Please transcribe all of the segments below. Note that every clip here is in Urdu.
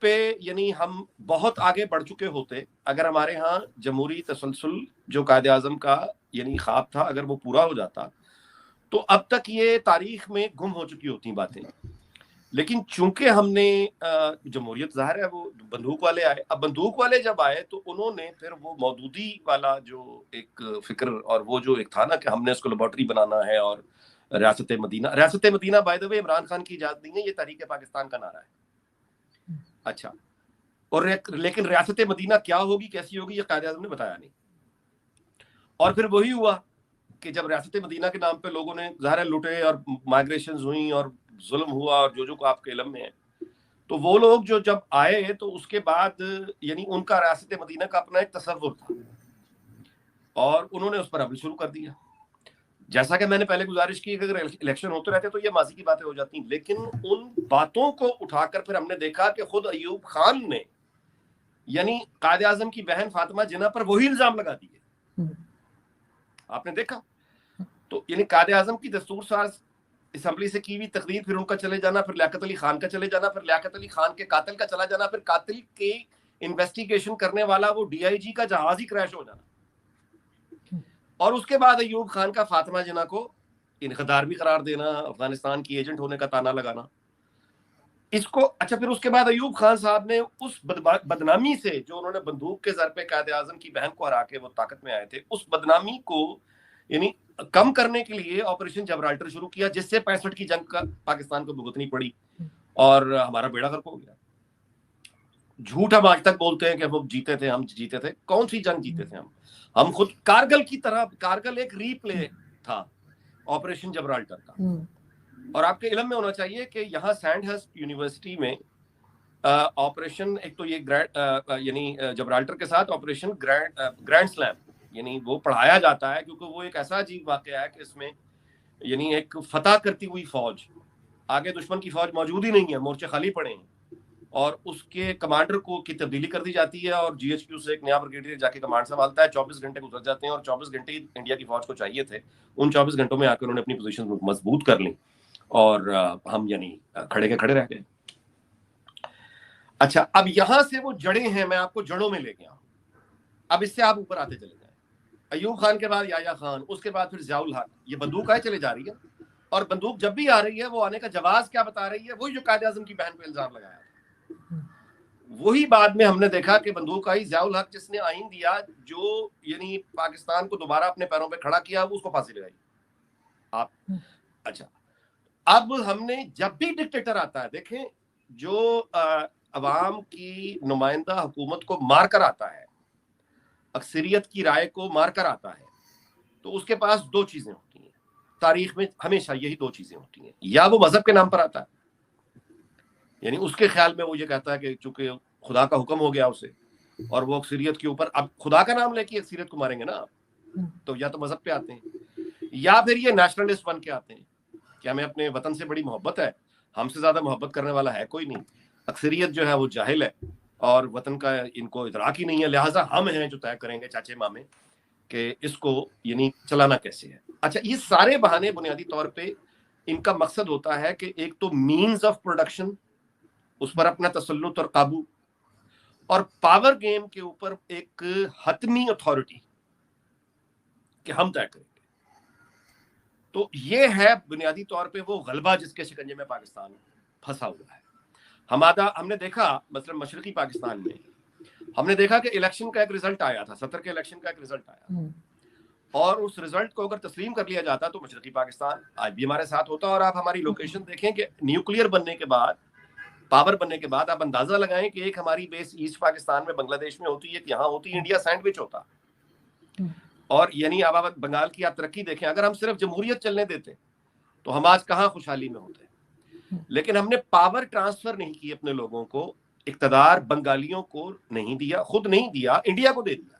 پہ یعنی ہم بہت آگے بڑھ چکے ہوتے اگر ہمارے ہاں جمہوری تسلسل جو قائد اعظم کا یعنی خواب تھا اگر وہ پورا ہو جاتا تو اب تک یہ تاریخ میں گم ہو چکی ہوتی باتیں. لیکن چونکہ ہم نے جمہوریت ظاہر ہے وہ بندوق والے آئے. اب بندوق والے جب آئے تو انہوں نے پھر وہ مودودی والا جو ایک فکر اور وہ جو ایک تھا نا کہ ہم نے اس کو لیبارٹری بنانا ہے اور ریاست مدینہ بائی دا وے عمران خان کی ایجاد نہیں ہے, یہ تحریک پاکستان کا نعرہ ہے. اچھا, اور لیکن ریاست مدینہ کیا ہوگی کیسی ہوگی یہ قائد اعظم نے بتایا نہیں. اور پھر وہی ہوا کہ جب ریاست مدینہ کے نام پہ لوگوں نے ظاہر لوٹے اور مائگریشنز ہوئیں اور ظلم ہوا اور جو آپ کے علم میں ہے, تو وہ لوگ جو جب آئے تو اس کے بعد یعنی ان کا ریاست مدینہ کا اپنا ایک تصور تھا اور انہوں نے اس پر عمل شروع کر دیا. جیسا کہ میں نے پہلے گزارش کی کہ اگر الیکشن ہوتے رہتے تو یہ ماضی کی باتیں ہو جاتی ہیں, لیکن ان باتوں کو اٹھا کر پھر ہم نے دیکھا کہ خود ایوب خان نے یعنی قائد اعظم کی بہن فاطمہ جناح پر وہی الزام لگا دیے. آپ نے دیکھا تو یعنی قائد اعظم کی دستور ساز اسمبلی سے کی ہوئی تقریر, پھر ان کا چلے جانا, پھر لیاقت علی خان کا چلے جانا, پھر لیاقت علی خان کے قاتل کا چلا جانا, پھر قاتل کے انویسٹیگیشن کرنے والا وہ ڈی آئی جی کا جہاز ہی کریش ہو جانا, اور اس کے بعد ایوب خان کا فاطمہ جناح کو انخدار بھی قرار دینا, افغانستان کی ایجنٹ ہونے کا تانا لگانا اس کو. اچھا, پھر اس کے بعد ایوب خان صاحب نے اس بدنامی سے جو انہوں نے بندوق کے زر پہ قائد اعظم کی بہن کو ہرا کے وہ طاقت میں آئے تھے, اس بدنامی کو یعنی کم کرنے کے لیے آپریشن جبرالٹر شروع کیا, جس سے 65 کی جنگ کا پاکستان کو بھگتنی پڑی اور ہمارا بیڑا غرق ہو گیا. جھوٹ ہم آج تک بولتے ہیں کہ ہم جیتے تھے. کون سی جنگ جیتے تھے ہم خود کارگل کی طرح. کارگل ایک ری پلے تھا آپریشن جبرالٹر کا. اور آپ کے علم میں ہونا چاہیے کہ یہاں سینڈ ہرسٹ یونیورسٹی میں آپریشن ایک تو یہ یعنی جبرالٹر کے ساتھ آپریشن گرینڈ سلیم یعنی وہ پڑھایا جاتا ہے, کیونکہ وہ ایک ایسا عجیب واقعہ ہے کہ اس میں یعنی ایک فتح کرتی ہوئی فوج, آگے دشمن کی فوج موجود ہی نہیں ہے, مورچے خالی پڑے ہیں, اور اس کے کمانڈر کی تبدیلی کر دی جاتی ہے اور جی ایچ کیو سے ایک نیا بریگیڈیئر جا کے کمانڈ سنبھالتا ہے. 24 گھنٹے گزر جاتے ہیں اور 24 گھنٹے انڈیا کی فوج کو چاہیے تھے. ان 24 گھنٹوں میں آ کے انہوں نے اپنی پوزیشن مضبوط کر لی اور ہم یعنی کھڑے کے کھڑے رہ گئے. اچھا, اب یہاں سے وہ جڑیں ہیں, میں آپ کو جڑوں میں لے گیا ہوں. اب اس سے آپ اوپر آتے چلے جائیں. ایوب خان کے بعد یحییٰ خان, اس کے بعد پھر ضیاء الحق. یہ بندوق آئے چلے جا رہی ہے, اور بندوق جب بھی آ رہی ہے وہ آنے کا جواز کیا بتا رہی ہے, وہی جو قائد اعظم کی بہن پہ الزام لگایا تھا. وہی بعد میں ہم نے دیکھا کہ بندوق آئی, ضیاء الحق جس نے آئین دیا جو یعنی پاکستان کو دوبارہ اپنے پیروں پہ کھڑا کیا, اس کو پھانسی لگائی آپ. اچھا, اب ہم نے جب بھی ڈکٹیٹر آتا ہے, دیکھیں جو عوام کی نمائندہ حکومت کو مار کر آتا ہے, اکثریت کی رائے کو مار کر آتا ہے, تو اس کے پاس دو چیزیں ہوتی ہیں تاریخ میں, ہمیشہ یہی دو چیزیں ہوتی ہیں. یا وہ مذہب کے نام پر آتا ہے, یعنی اس کے خیال میں وہ یہ کہتا ہے کہ چونکہ خدا کا حکم ہو گیا اسے, اور وہ اکثریت کے اوپر اب خدا کا نام لے کے اکثریت کو ماریں گے نا, تو یا تو مذہب پہ آتے ہیں, یا پھر یہ نیشنلسٹ بن کے آتے ہیں کہ ہمیں اپنے وطن سے بڑی محبت ہے, ہم سے زیادہ محبت کرنے والا ہے کوئی نہیں, اکثریت جو ہے وہ جاہل ہے اور وطن کا ان کو ادراک ہی نہیں ہے, لہٰذا ہم ہیں جو طے کریں گے چاچے مامے کہ اس کو یعنی چلانا کیسے ہے. اچھا, یہ سارے بہانے بنیادی طور پہ ان کا مقصد ہوتا ہے کہ ایک تو مینز آف پروڈکشن, اس پر اپنا تسلط اور قابو, اور پاور گیم کے اوپر ایک حتمی اتھارٹی کہ ہم طے کریں گے. تو یہ ہے بنیادی طور پہ وہ غلبہ جس کے شکنجے میں پاکستان پھنسا ہوا ہے. ہم نے دیکھا مثلا مشرقی پاکستان میں ہم نے دیکھا کہ الیکشن کا ایک رزلٹ آیا تھا, 70 کے الیکشن کا ایک رزلٹ آیا, اور اس رزلٹ کو اگر تسلیم کر لیا جاتا تو مشرقی پاکستان آج بھی ہمارے ساتھ ہوتا. اور آپ ہماری لوکیشن دیکھیں کہ نیوکلیئر بننے کے بعد, پاور بننے کے بعد, آپ اندازہ لگائیں کہ ایک ہماری بیس ایسٹ پاکستان میں بنگلہ دیش میں ہوتی ہے, ایک یہاں ہوتی ہے, انڈیا سینڈوچ ہوتا. اور یعنی اب بنگال کی آپ ترقی دیکھیں, اگر ہم صرف جمہوریت چلنے دیتے تو ہم آج کہاں خوشحالی میں ہوتے. لیکن ہم نے پاور ٹرانسفر نہیں کی اپنے لوگوں کو, اقتدار بنگالیوں کو نہیں دیا, خود نہیں دیا, انڈیا کو دے دیا,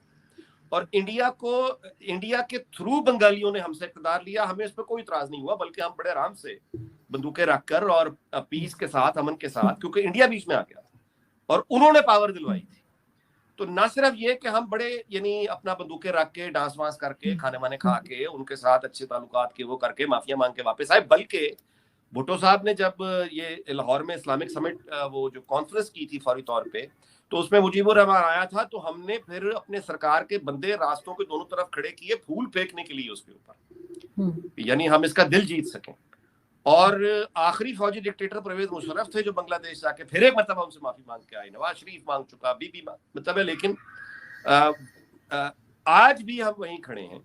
اور انڈیا کے تھرو بنگالیوں نے ہم سے اقتدار لیا. ہمیں اس پہ کوئی اعتراض نہیں ہوا, بلکہ ہم بڑے آرام سے بندوقیں رکھ کر اور پیس کے ساتھ, امن کے ساتھ, کیونکہ انڈیا بیچ میں آ گیا تھا اور انہوں نے پاور دلوائی تھی. تو نہ صرف یہ کہ ہم بڑے یعنی اپنا بندوقیں رکھ کے ڈانس وانس کر کے کھانے وانے کھا کے ان کے ساتھ اچھے تعلقات کے وہ کر کے معافیا مانگ کے واپس آئے, بلکہ بھٹو صاحب نے جب یہ لاہور میں اسلامک سمٹ وہ جو کانفرنس کی تھی فوری طور پہ، تو اس میں مجیب الرحمان آیا تھا، تو ہم نے پھر اپنے سرکار کے بندے راستوں کے دونوں طرف کھڑے کیے پھول پھینکنے کے لیے اس کے اوپر، یعنی ہم اس کا دل جیت سکیں. اور آخری فوجی ڈکٹیٹر پرویز مشرف تھے جو بنگلہ دیش جا کے پھر ایک مرتبہ ان سے معافی مانگ کے آئے. نواز شریف مانگ چکا، بی بی مطلب ہے. لیکن آج بھی ہم وہیں کھڑے ہیں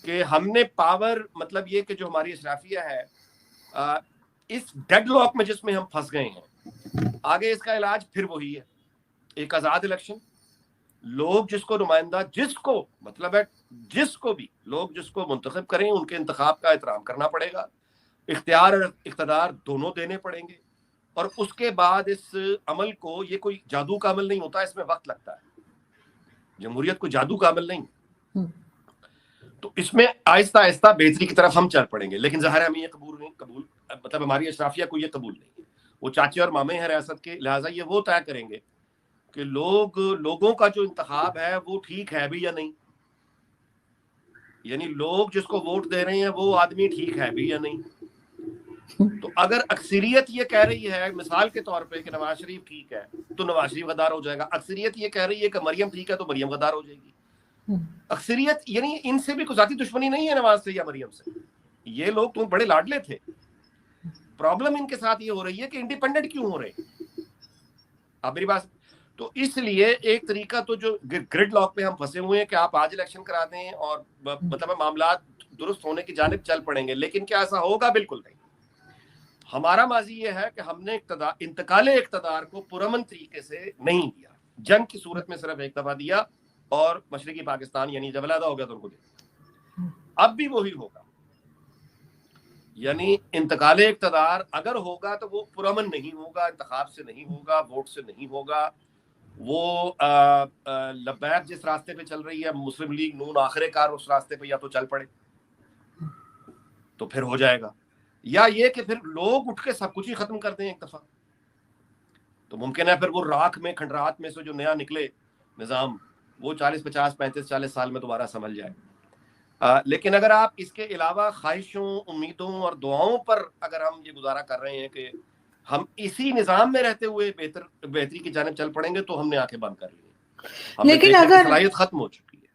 کہ ہم نے پاور، مطلب یہ کہ جو ہماری اشرافیہ ہے اس ڈیڈ لاک میں جس میں ہم پھنس گئے ہیں، آگے اس کا علاج پھر وہی ہے، ایک آزاد الیکشن. لوگ جس کو نمائندہ، جس کو مطلب ہے جس کو بھی لوگ جس کو منتخب کریں ان کے انتخاب کا احترام کرنا پڑے گا، اختیار اور اقتدار دونوں دینے پڑیں گے. اور اس کے بعد اس عمل کو، یہ کوئی جادو کا عمل نہیں ہوتا، اس میں وقت لگتا ہے. جمہوریت کوئی جادو کا عمل نہیں، تو اس میں آہستہ آہستہ بہتری کی طرف ہم چل پڑیں گے. لیکن ظاہر ہے ہمیں یہ قبول مطلب ہماری اشرافیہ کو یہ قبول نہیں ہے. وہ چاچے اور مامے ہیں ریاست کے، لہٰذا یہ وہ طے کریں گے کہ لوگوں کا جو انتخاب ہے وہ ٹھیک ہے بھی یا نہیں، یعنی لوگ جس کو ووٹ دے رہے ہیں وہ آدمی ٹھیک ہے بھی یا نہیں. تو اگر اکثریت یہ کہہ رہی ہے مثال کے طور پہ کہ نواز شریف ٹھیک ہے تو نواز شریف غدار ہو جائے گا. اکثریت یہ کہہ رہی ہے کہ مریم ٹھیک ہے تو مریم غدار ہو جائے گی. اکثریت یعنی ان سے بھی کوئی ذاتی دشمنی نہیں ہے نواز سے یا مریم سے، یہ لوگ تو بڑے لاڈلے تھے. پرابلم ان کے ساتھ یہ ہو رہی ہے کہ انڈیپینڈنٹ کیوں ہو رہے ہیں. اب میری بات، تو اس لیے ایک طریقہ تو جو گریڈ لاک پہ ہم پھنسے ہوئے ہیں کہ آپ آج الیکشن کرا دیں اور مطلب معاملات درست ہونے کی جانب چل پڑیں گے. لیکن کیا ایسا ہوگا؟ بالکل نہیں. ہمارا ماضی یہ ہے کہ ہم نے انتقال اقتدار کو پرامن طریقے سے نہیں دیا. جنگ کی صورت میں صرف ایک دفعہ دیا اور مشرقی پاکستان یعنی جب علیحدہ ہو گیا تو ان کو دیا. اب بھی وہی ہوگا، یعنی انتقال اقتدار اگر ہوگا تو وہ پرامن نہیں ہوگا، انتخاب سے نہیں ہوگا، ووٹ سے نہیں ہوگا. وہ لبیک جس راستے پہ چل رہی ہے مسلم لیگ نون، آخر کار اس راستے پہ یا تو چل پڑے تو پھر ہو جائے گا، یا یہ کہ پھر لوگ اٹھ کے سب کچھ ہی ختم کر دیں ایک دفعہ. تو ممکن ہے پھر وہ راکھ میں کھنڈرات میں سے جو نیا نکلے نظام وہ 40 50 35 40 سال میں دوبارہ سنبھل جائے. لیکن اگر آپ اس کے علاوہ خواہشوں، امیدوں اور دعاؤں پر اگر ہم یہ گزارا کر رہے ہیں کہ ہم اسی نظام میں رہتے ہوئے بہتری کی جانب چل پڑیں گے تو ہم نے آنکھیں بند کر لی. لیکن اگر صلاحیت ختم ہو چکی ہے.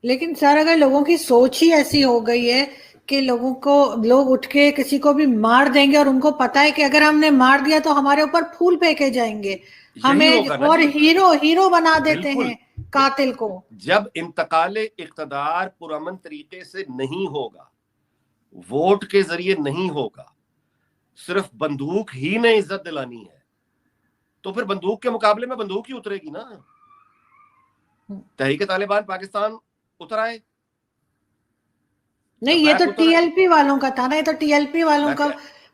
لیکن سر اگر لوگوں کی سوچ ہی ایسی ہو گئی ہے کہ لوگ اٹھ کے کسی کو بھی مار دیں گے اور ان کو پتا ہے کہ اگر ہم نے مار دیا تو ہمارے اوپر پھول پھینکے جائیں گے، ہمیں اور ہیرو بنا دیتے ہیں قاتل کو. جب انتقال اقتدار پرامن طریقے سے نہیں ہوگا، ووٹ کے ذریعے نہیں ہوگا، صرف بندوق ہی نے عزت دلانی ہے، تو پھر بندوق کے مقابلے میں بندوق ہی اترے گی نا. تحریک طالبان پاکستان اتر آئے نہیں، یہ تو ٹی ایل پی والوں کا تھا نا، یہ تو ٹی ایل پی والوں کا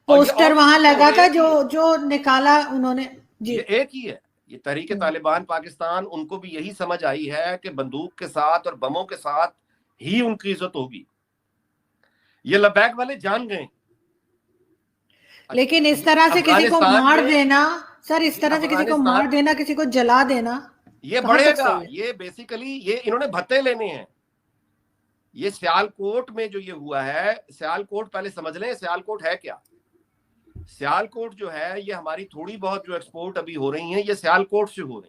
پوسٹر وہاں لگا تھا جو نکالا انہوں نے. جی یہ ایک ہی ہے، یہ تحریک طالبان پاکستان، ان کو بھی یہی سمجھ آئی ہے کہ بندوق کے ساتھ اور بموں کے ساتھ ہی ان کی عزت ہوگی. یہ لبیک والے جان گئے. لیکن اس طرح سے کسی کو مار دینا سر، اس طرح سے کسی کو مار دینا، کسی کو جلا دینا، یہ بڑھے گا. یہ بیسیکلی یہ انہوں نے بھتے لینے ہیں. یہ سیالکوٹ میں جو یہ ہوا ہے، سیالکوٹ پہلے سمجھ لیں سیالکوٹ ہے کیا. سیالکوٹ جو ہے یہ ہماری تھوڑی بہت جو ایکسپورٹ ابھی ہو رہی ہیں یہ سیالکوٹ سے ہو رہی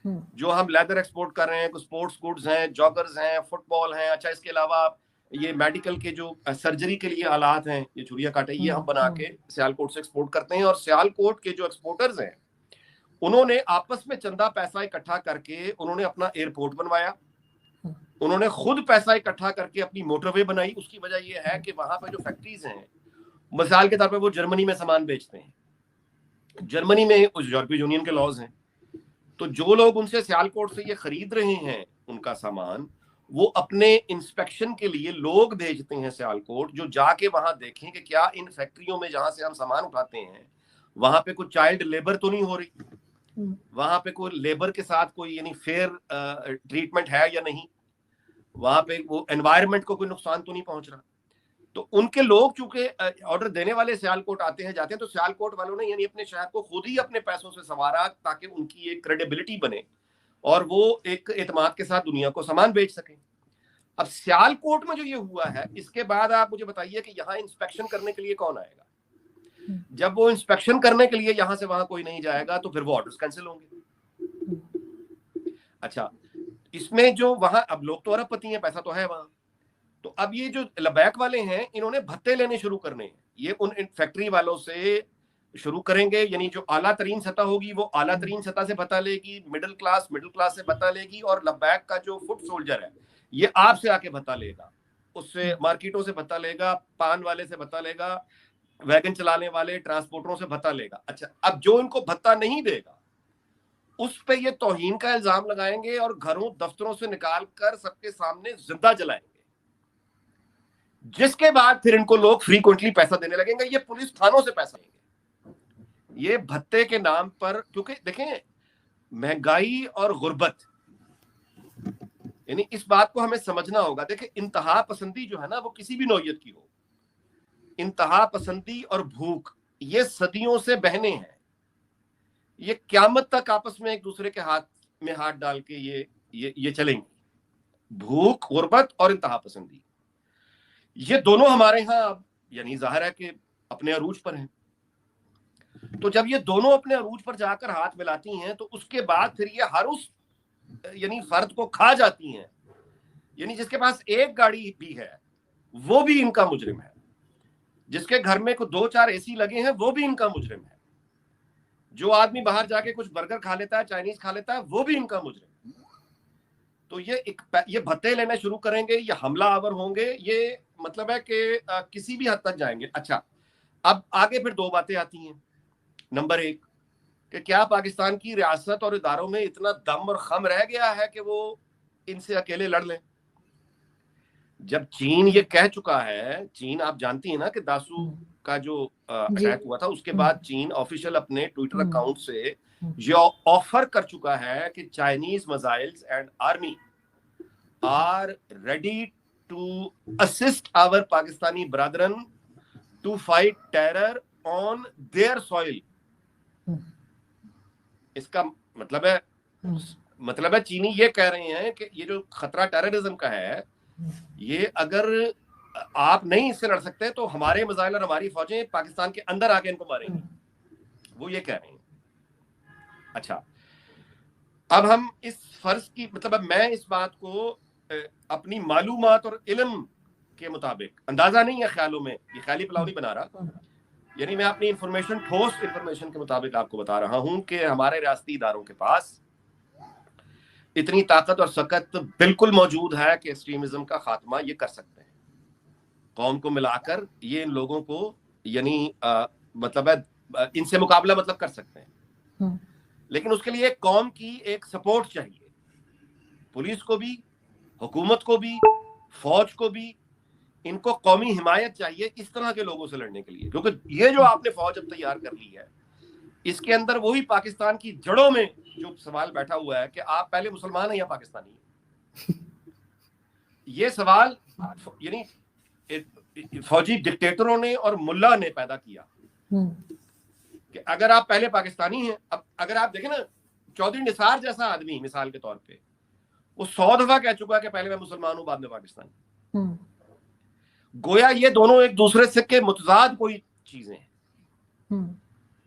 ہیں. جو ہم لیدر ایکسپورٹ کر رہے ہیں، کچھ سپورٹس گڈز ہیں، جاگرز ہیں، فٹ بال ہیں. اچھا، اس کے علاوہ یہ میڈیکل کے جو سرجری کے لیے آلات ہیں، یہ چوریا کاٹے، یہ ہم بنا کے سیالکوٹ سے ایکسپورٹ کرتے ہیں. اور سیالکوٹ کے جو ایکسپورٹرز ہیں انہوں نے آپس میں چندہ پیسہ اکٹھا کر کے انہوں نے اپنا ایئرپورٹ بنوایا، انہوں نے خود پیسہ اکٹھا کر کے اپنی موٹر وے بنائی. اس کی وجہ یہ ہے کہ وہاں پہ جو فیکٹریز ہیں، مثال کے طور پہ وہ جرمنی میں سامان بیچتے ہیں، جرمنی میں یورپی یونین کے لاز ہیں، تو جو لوگ ان سے سیالکوٹ سے یہ خرید رہے ہیں ان کا سامان، وہ اپنے انسپیکشن کے لیے لوگ بھیجتے ہیں سیالکوٹ، جو جا کے وہاں دیکھیں کہ کیا ان فیکٹریوں میں جہاں سے ہم سامان اٹھاتے ہیں وہاں پہ کوئی چائلڈ لیبر تو نہیں ہو رہی، وہاں پہ کوئی لیبر کے ساتھ کوئی یعنی فیئر ٹریٹمنٹ ہے یا نہیں، وہاں پہ وہ انوائرمنٹ کو کوئی نقصان تو نہیں پہنچ رہا. تو ان کے لوگ چونکہ آرڈر دینے والے سیالکوٹ آتے ہیں جاتے ہیں، تو سیالکوٹ والوں نے یعنی اپنے شہر کو خود ہی اپنے پیسوں سے سنوارا تاکہ ان کی ایک کریڈیبلٹی بنے اور وہ ایک اعتماد کے ساتھ دنیا کو سامان بیچ سکیں. اب سیال کوٹ میں جو یہ ہوا ہے اس کے بعد آپ مجھے بتائیے کہ یہاں انسپیکشن کرنے کے لیے کون آئے گا؟ جب وہ انسپیکشن کرنے کے لیے یہاں سے وہاں کوئی نہیں جائے گا تو پھر وہ آرڈرز کینسل ہوں گے. اچھا اس میں جو وہاں اب لوگ تو ارب پتی ہیں, پیسہ تو ہے وہاں, تو اب یہ جو لبیک والے ہیں انہوں نے بھتے لینے شروع کرنے ہیں. یہ ان فیکٹری والوں سے شروع کریں گے, یعنی جو اعلیٰ ترین سطح ہوگی وہ اعلیٰ ترین سطح سے بھتا لے گی, مڈل کلاس سے بھتا لے گی, اور لبیک کا جو فٹ سولجر ہے یہ آپ سے آ کے بھتا لے گا, اس سے مارکیٹوں سے بھتا لے گا, پان والے سے بھتا لے گا, ویگن چلانے والے ٹرانسپورٹروں سے بھتا لے گا. اچھا اب جو ان کو بھتا نہیں دے گا اس پہ یہ توہین کا الزام لگائیں گے اور گھروں دفتروں سے نکال کر سب کے سامنے زندہ جلائیں گے, جس کے بعد پھر ان کو لوگ فریکوینٹلی پیسہ دینے لگیں گے. یہ پولیس تھانوں سے پیسہ لیں گے یہ بھتے کے نام پر, کیونکہ دیکھیں مہنگائی اور غربت, یعنی اس بات کو ہمیں سمجھنا ہوگا. دیکھیں انتہا پسندی جو ہے نا وہ کسی بھی نوعیت کی ہو, انتہا پسندی اور بھوک یہ صدیوں سے بہنے ہیں, یہ قیامت تک آپس میں ایک دوسرے کے ہاتھ میں ہاتھ ڈال کے یہ چلیں گی. بھوک, غربت اور انتہا پسندی یہ دونوں ہمارے ہاں یعنی ظاہر ہے کہ اپنے عروج پر ہیں. تو جب یہ دونوں اپنے عروج پر جا کر ہاتھ ملاتی ہیں تو اس کے بعد پھر یہ ہر اس یعنی فرد کو کھا جاتی ہیں. یعنی جس کے پاس ایک گاڑی بھی ہے وہ بھی ان کا مجرم ہے, جس کے گھر میں 2-4 اے سی لگے ہیں وہ بھی ان کا مجرم ہے, جو آدمی باہر جا کے کچھ برگر کھا لیتا ہے, چائنیز کھا لیتا ہے, وہ بھی ان کا مجرم ہے. تو یہ بھتے لینا شروع کریں گے, یہ حملہ آور ہوں گے, یہ مطلب ہے کہ کسی بھی حد تک جائیں گے. اچھا اب آگے پھر 2 باتیں آتی ہیں. نمبر 1 کہ کیا پاکستان کی ریاست اور اداروں میں اتنا دم اور خم رہ گیا ہے کہ وہ ان سے اکیلے لڑ لیں؟ جب چین یہ کہہ چکا ہے, چین آپ جانتی ہیں نا کہ داسو کا جو اٹیک ہوا تھا اس کے بعد چین آفیشیل اپنے ٹویٹر اکاؤنٹ سے یہ آفر کر چکا ہے کہ Chinese missiles and army are ready to assist our Pakistani brethren to fight terror on their soil. اس کا مطلب ہے چینی یہ کہہ رہے ہیں کہ یہ جو خطرہ ٹیررزم کا ہے یہ اگر آپ نہیں اس سے لڑ سکتے تو ہمارے میزائل اور ہماری فوجیں پاکستان کے اندر آ کے ان کو ماریں گی, وہ یہ کہہ رہے ہیں. اچھا اب ہم اس فرض کی اب میں اس بات کو اپنی معلومات اور علم کے مطابق, اندازہ نہیں ہے خیالوں میں, یہ خیالی پلاؤ نہیں بنا رہا, یعنی میں اپنی انفارمیشن, ٹھوس انفارمیشن کے مطابق آپ کو بتا رہا ہوں کہ ہمارے ریاستی اداروں کے پاس اتنی طاقت اور سکت بالکل موجود ہے کہ ایکسٹریمزم کا خاتمہ یہ کر سکتے ہیں. قوم کو ملا کر یہ ان لوگوں کو یعنی مطلب ہے ان سے مقابلہ کر سکتے ہیں, لیکن اس کے لیے قوم کی ایک سپورٹ چاہیے, پولیس کو بھی, حکومت کو بھی, فوج کو بھی. ان کو قومی حمایت چاہیے اس طرح کے لوگوں سے لڑنے کے لیے, کیونکہ یہ جو آپ نے فوج اب تیار کر لی ہے اس کے اندر وہی پاکستان کی جڑوں میں جو سوال بیٹھا ہوا ہے کہ آپ پہلے مسلمان ہیں یا پاکستانی ہیں. یہ سوال یعنی فوجی ڈکٹیٹروں نے اور ملا نے پیدا کیا کہ اگر آپ پہلے پاکستانی ہیں. اب اگر آپ دیکھیں نا چودھری نثار جیسا آدمی مثال کے طور پہ وہ 100 دفعہ کہہ چکا کہ پہلے میں مسلمان ہوں بعد میں پاکستانی. گویا یہ دونوں ایک دوسرے سے کے متضاد کوئی چیزیں ہیں.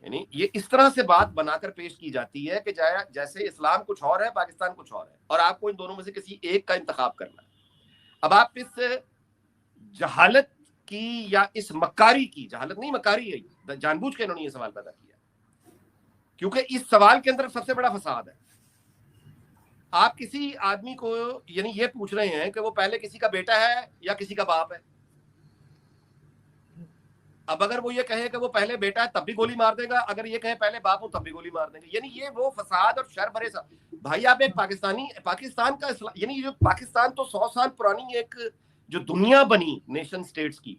یعنی یہ اس طرح سے بات بنا کر پیش کی جاتی ہے کہ جیسے اسلام کچھ اور ہے, پاکستان کچھ اور ہے, اور آپ کو ان دونوں میں سے کسی ایک کا انتخاب کرنا ہے. اب آپ اس جہالت کی یا اس مکاری کی, جہالت نہیں مکاری ہے, جان بوجھ کے انہوں نے یہ سوال پیدا کیا کیونکہ اس سوال کے اندر سب سے بڑا فساد ہے. آپ کسی آدمی کو یعنی یہ پوچھ رہے ہیں کہ وہ پہلے کسی کا بیٹا ہے یا کسی کا باپ ہے. اب اگر وہ یہ کہے کہ وہ پہلے بیٹا ہے تب بھی گولی مار دے گا, اگر یہ کہے پہلے باپ ہوں تب بھی گولی مار دیں گے. یعنی یہ وہ فساد اور شر بھرے بھائی, آپ ایک پاکستان کا یعنی جو پاکستان تو 100 سال پرانی ایک جو دنیا بنی نیشن سٹیٹس کی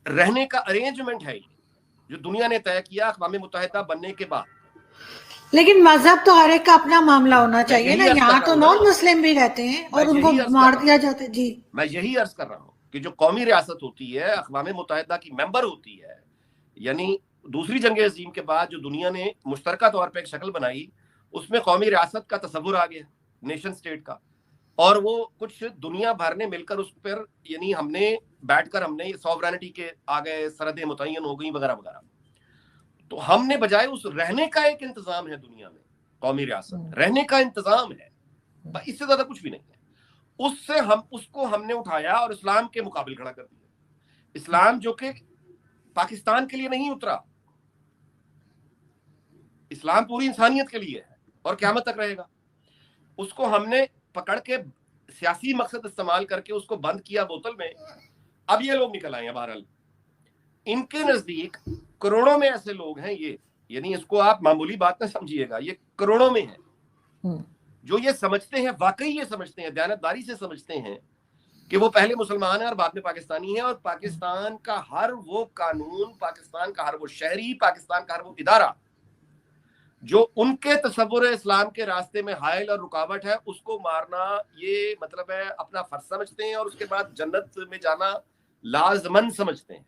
رہنے کا ارینجمنٹ ہے جو دنیا نے طے کیا اقوام متحدہ بننے کے بعد. لیکن مذہب تو ہر ایک کا اپنا معاملہ ہونا چاہیے نا, یہاں تو نان مسلم بھی رہتے ہیں اور ان کو مار دیا جاتا ہے. جی میں یہی عرض کر رہا ہوں کہ جو قومی ریاست ہوتی ہے, اقوام متحدہ کی ممبر ہوتی ہے, یعنی دوسری جنگ عظیم کے بعد جو دنیا نے مشترکہ طور پہ ایک شکل بنائی اس میں قومی ریاست کا تصور آ گیا, نیشن سٹیٹ کا. اور وہ کچھ دنیا بھر نے مل کر اس پر یعنی ہم نے بیٹھ کر ہم نے سوورینٹی کے آ گئے، سرحدیں متعین ہو گئی وغیرہ وغیرہ. تو ہم نے بجائے اس رہنے کا ایک انتظام ہے دنیا میں، قومی ریاست رہنے کا انتظام ہے، اس سے زیادہ کچھ بھی نہیں ہے. اس کو ہم نے اٹھایا اور اسلام کے مقابل کھڑا کر دیا. اسلام جو کہ پاکستان کے لیے نہیں اترا، اسلام پوری انسانیت کے لیے ہے اور قیامت تک رہے گا. اس کو ہم نے پکڑ کے سیاسی مقصد استعمال کر کے اس کو بند کیا بوتل میں. اب یہ لوگ نکل آئے ہیں. بہرحال ان کے نزدیک کروڑوں میں ایسے لوگ ہیں، یہ یعنی اس کو آپ معمولی بات نہ سمجھیے گا، یہ کروڑوں میں ہیں جو یہ سمجھتے ہیں، واقعی یہ سمجھتے ہیں، دیانتداری سے سمجھتے ہیں کہ وہ پہلے مسلمان ہیں اور بعد میں پاکستانی ہیں، اور پاکستان کا ہر وہ قانون، پاکستان کا ہر وہ شہری، پاکستان کا ہر وہ ادارہ جو ان کے تصور اسلام کے راستے میں حائل اور رکاوٹ ہے، اس کو مارنا یہ مطلب ہے اپنا فرض سمجھتے ہیں، اور اس کے بعد جنت میں جانا لازمن سمجھتے ہیں.